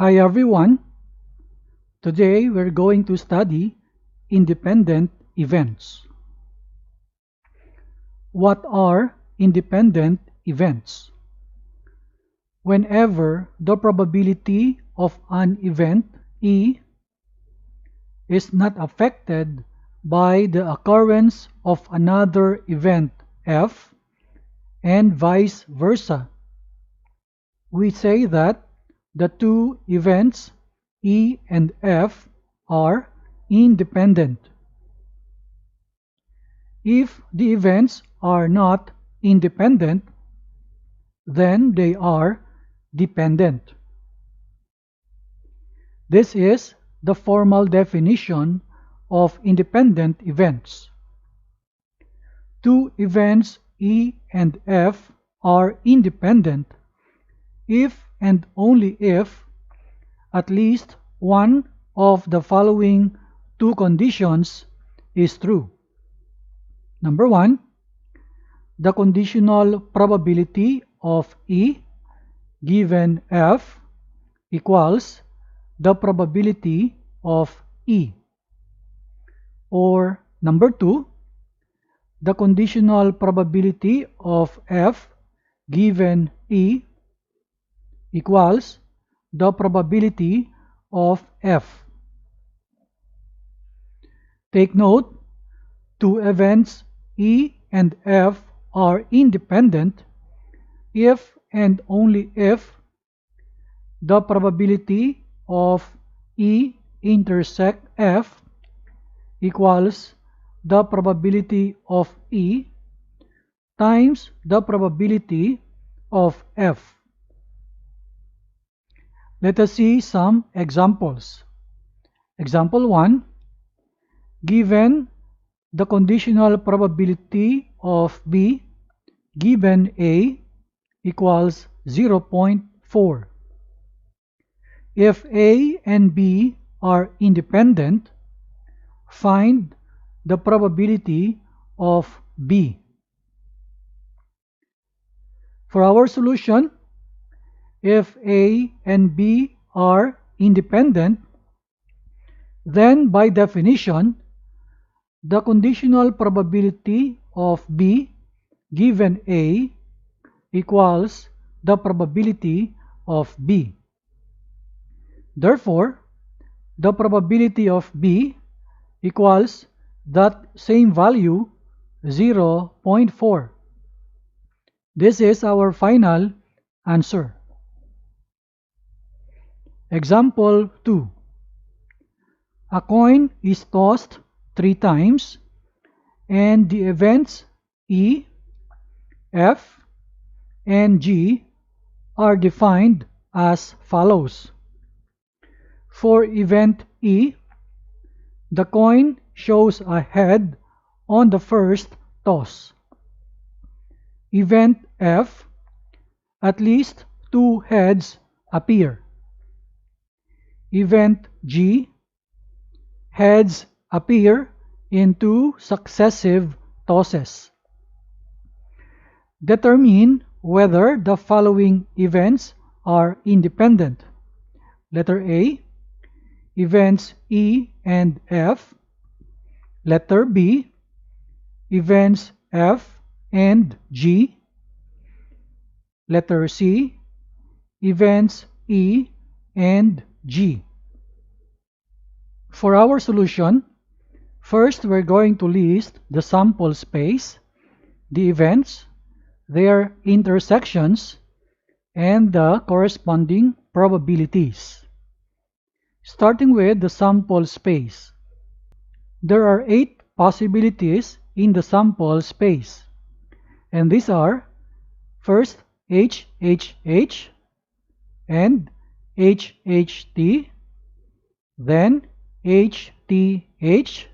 Hi everyone. Today we're going to study independent events. What are independent events? Whenever the probability of an event E is not affected by the occurrence of another event F and vice versa, we say that the two events E and F are independent. If the events are not independent, then they are dependent. This is the formal definition of independent events. Two events E and F are independent if and only if at least one of the following two conditions is true. Number one, the conditional probability of E given F equals the probability of E. Or number two, the conditional probability of F given E equals the probability of F. Take note, two events E and F are independent if and only if the probability of E intersect F equals the probability of E times the probability of F. Let us see some examples. Example 1. Given the conditional probability of B given A equals 0.4. If A and B are independent, find the probability of B. For our solution, if A and B are independent, then by definition, the conditional probability of B given A equals the probability of B. Therefore, the probability of B equals that same value, 0.4. This is our final answer. Example 2. A coin is tossed 3 times and the events E, F, and G are defined as follows. For event E, the coin shows a head on the first toss. Event F, at least 2 heads appear. Event G, heads appear in 2 successive tosses. Determine whether the following events are independent. Letter A, events E and F. Letter B, events F and G. Letter C, events E and G. For our solution, first we're going to list the sample space, the events, their intersections, and the corresponding probabilities. Starting with the sample space. There are 8 possibilities in the sample space, and these are first HHH and HHT, then HTH,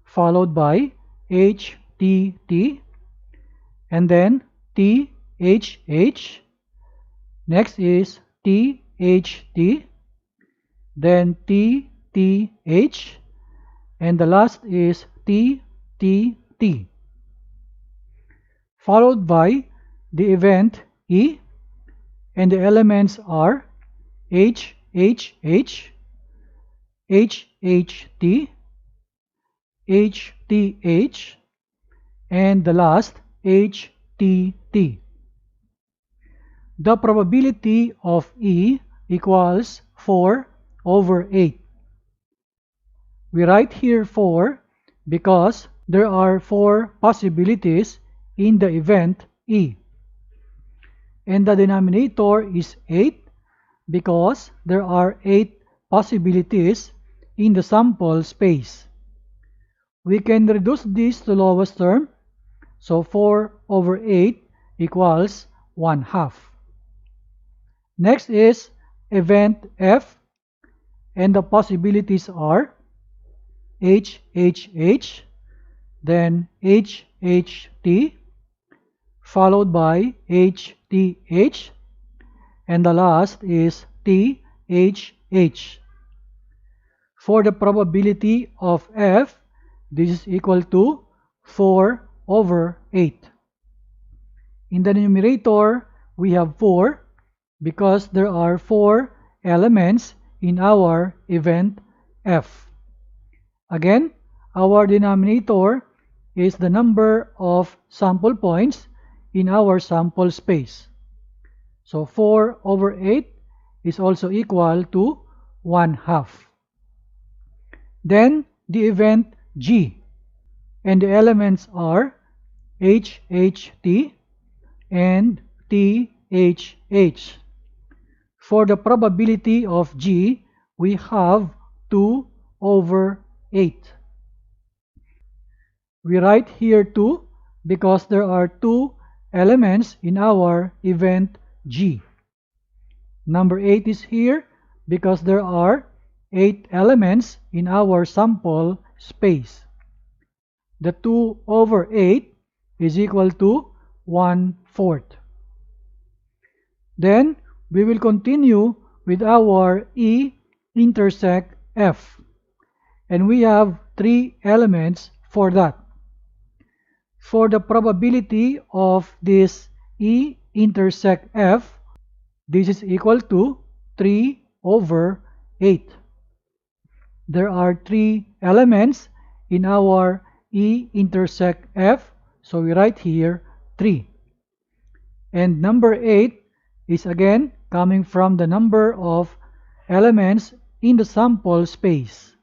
followed by HTT, and then THH. Next is THT, then TTH, and the last is TTT, followed by the event E, and the elements are H, HH, HHT, HTH, and the last HTT. The probability of E equals 4 over 8. We write here 4 because there are 4 possibilities in the event E. And the denominator is 8 because there are 8 possibilities in the sample space. We can reduce this to lowest term, so 4 over 8 equals 1/2. Next is event F, and the possibilities are HHH, then HHT, followed by HTH, and the last is THH. For the probability of F, this is equal to 4 over 8. In the numerator, we have 4 because there are 4 elements in our event F. Again, our denominator is the number of sample points in our sample space. So 4 over 8 is also equal to 1/2. Then the event G, and the elements are HHT and THH. For the probability of G, we have 2 over 8. We write here 2 because there are 2 elements in our event G. Number 8 is here because there are 8 elements in our sample space. The 2 over 8 is equal to 1/4. Then we will continue with our E intersect F, and we have 3 elements for that. For the probability of this E intersect F, this is equal to 3 over 8. There are 3 elements in our E intersect F, so we write here 3. And number 8 is again coming from the number of elements in the sample space.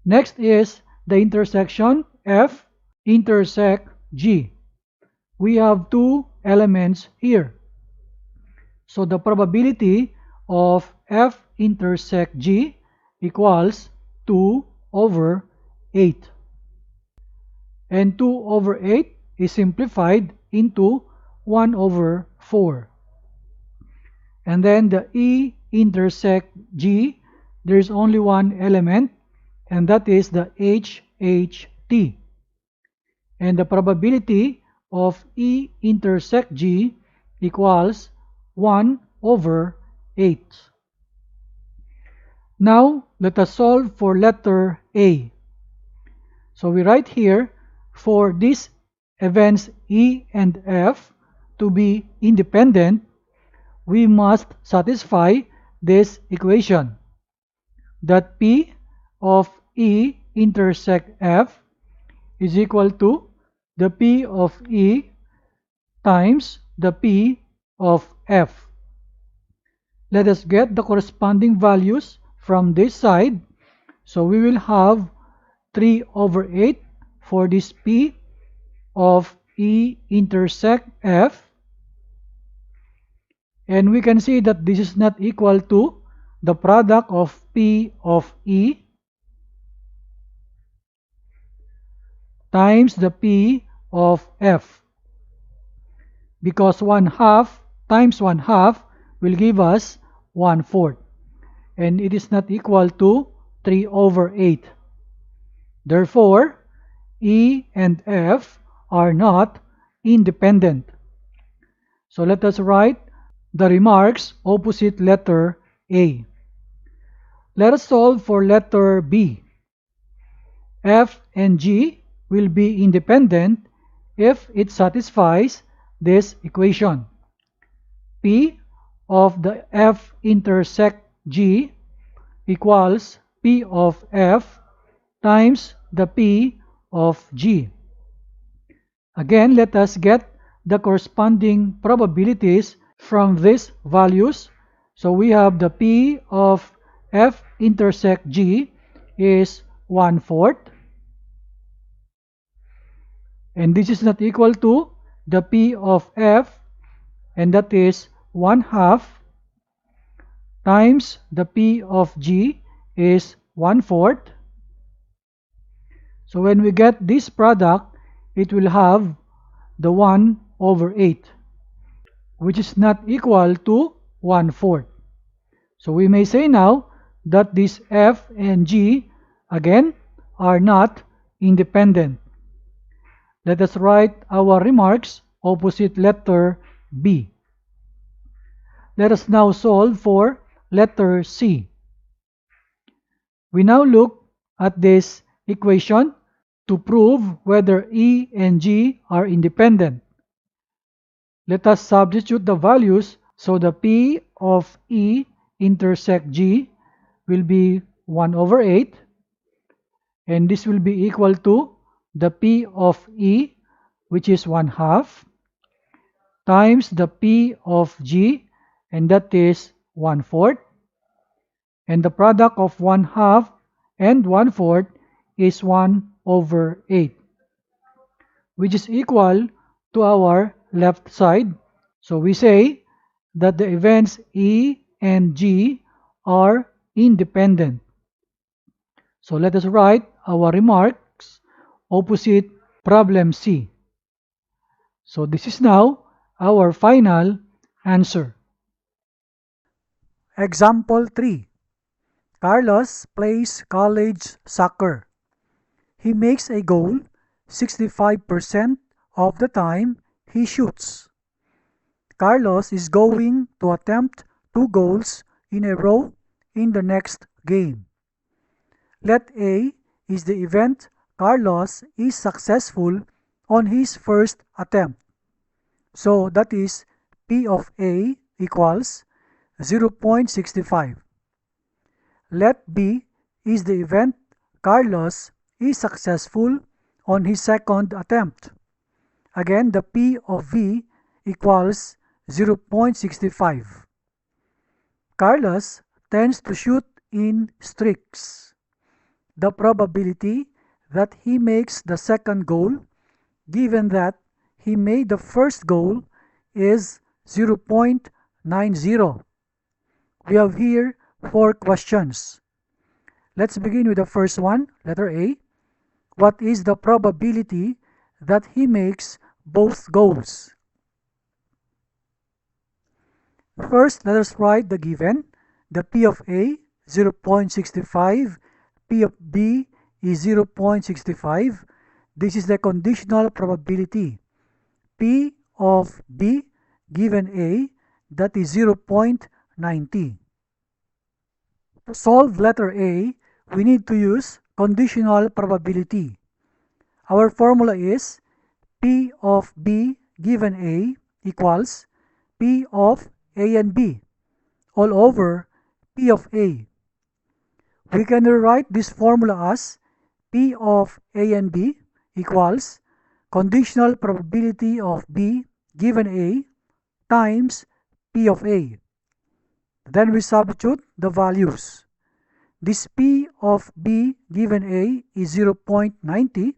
Next is the intersection F intersect G. We have 2 elements here. So the probability of F intersect G equals 2 over 8. And 2 over 8 is simplified into 1 over 4. And then the E intersect G, there is only one element, and that is the HHT. And the probability of E intersect G equals 1 over 8. Now, let us solve for letter A. So we write here, for these events E and F to be independent, we must satisfy this equation, that P of E intersect F is equal to the P of E times the P of F. Let us get the corresponding values from this side. So we will have 3 over 8 for this P of E intersect F. And we can see that this is not equal to the product of P of E times the P of F, because 1/2 times 1/2 will give us 1/4, and it is not equal to 3 over 8. Therefore, E and F are not independent. So let us write the remarks opposite letter A. Let us solve for letter B. F and G will be independent if it satisfies this equation. P of the F intersect G equals P of F times the P of G. Again, let us get the corresponding probabilities from these values. So we have the P of F intersect G is 1/4, and this is not equal to the P of F, and that is 1/2 times the P of G is 1/4. So when we get this product, it will have the 1/8, which is not equal to 1/4. So we may say now that this F and G again are not independent. Let us write our remarks opposite letter B. Let us now solve for letter C. We now look at this equation to prove whether E and G are independent. Let us substitute the values, so the P of E intersect G will be 1/8, and this will be equal to the P of E, which is 1/2, times the P of G, and that is 1/4, and the product of 1/2 and 1/4 is 1/8, which is equal to our left side. So we say that the events E and G are independent. So let us write our remarks opposite problem C. So this is now our final answer. Example 3. Carlos plays college soccer. He makes a goal 65% of the time he shoots. Carlos is going to attempt 2 goals in a row in the next game. Let A is the event Carlos is successful on his first attempt. So that is P of A equals 0.65. Let B is the event Carlos is successful on his second attempt. Again, the P of V equals 0.65. Carlos tends to shoot in streaks. The probability that he makes the second goal, given that he made the first goal, is 0.90. We have here 4 questions. Let's begin with the first one, letter A. What is the probability that he makes both goals? First, let us write the given. The P of A, 0.65. P of B is 0.65. This is the conditional probability. P of B given A, that is 0.90. To solve letter A, we need to use conditional probability. Our formula is P of B given A equals P of A and B all over P of A. We can rewrite this formula as P of A and B equals conditional probability of B given A times P of A. Then we substitute the values. This P of B given A is 0.90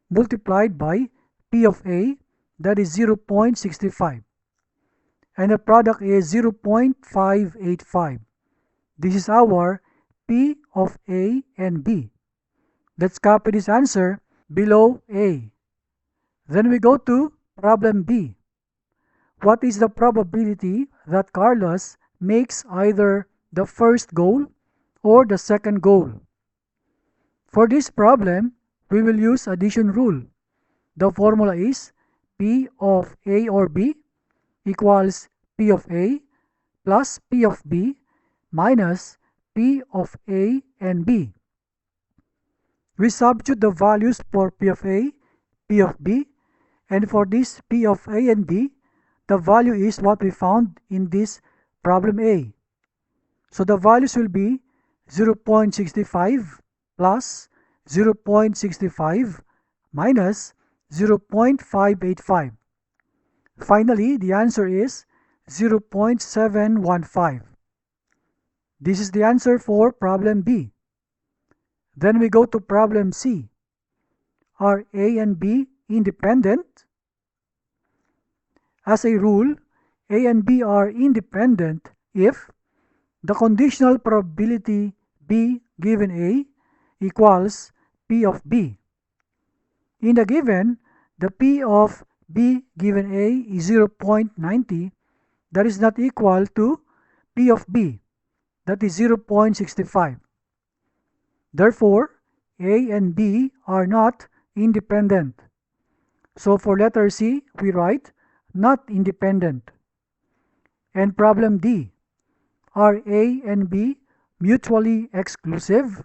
multiplied by P of A, that is 0.65. And the product is 0.585. This is our P of A and B. Let's copy this answer below A. Then we go to problem B. What is the probability that Carlos makes either the first goal or the second goal? For this problem, we will use addition rule. The formula is P of A or B equals P of A plus P of B minus P of A and B. We substitute the values for P of A, P of B, and for this P of A and B, the value is what we found in this problem A. So the values will be 0.65 plus 0.65 minus 0.585. Finally, the answer is 0.715. This is the answer for problem B. Then we go to problem C. Are A and B independent? As a rule, A and B are independent if the conditional probability B given A equals P of B. In the given, the P of B given A is 0.90, that is not equal to P of B, that is 0.65. Therefore, A and B are not independent. So for letter C, we write not independent. And problem D, are A and B mutually exclusive?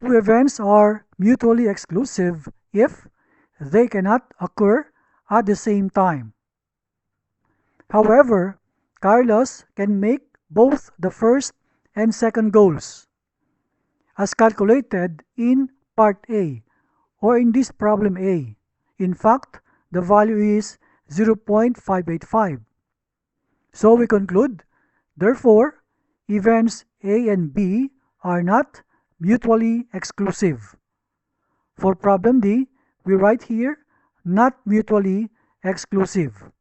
Two events are mutually exclusive if they cannot occur at the same time. However, Carlos can make both the first and second goals, as calculated in part A, or in this problem A. In fact, the value is 0.585. So we conclude, therefore, events A and B are not mutually exclusive. For problem D, we write here, not mutually exclusive.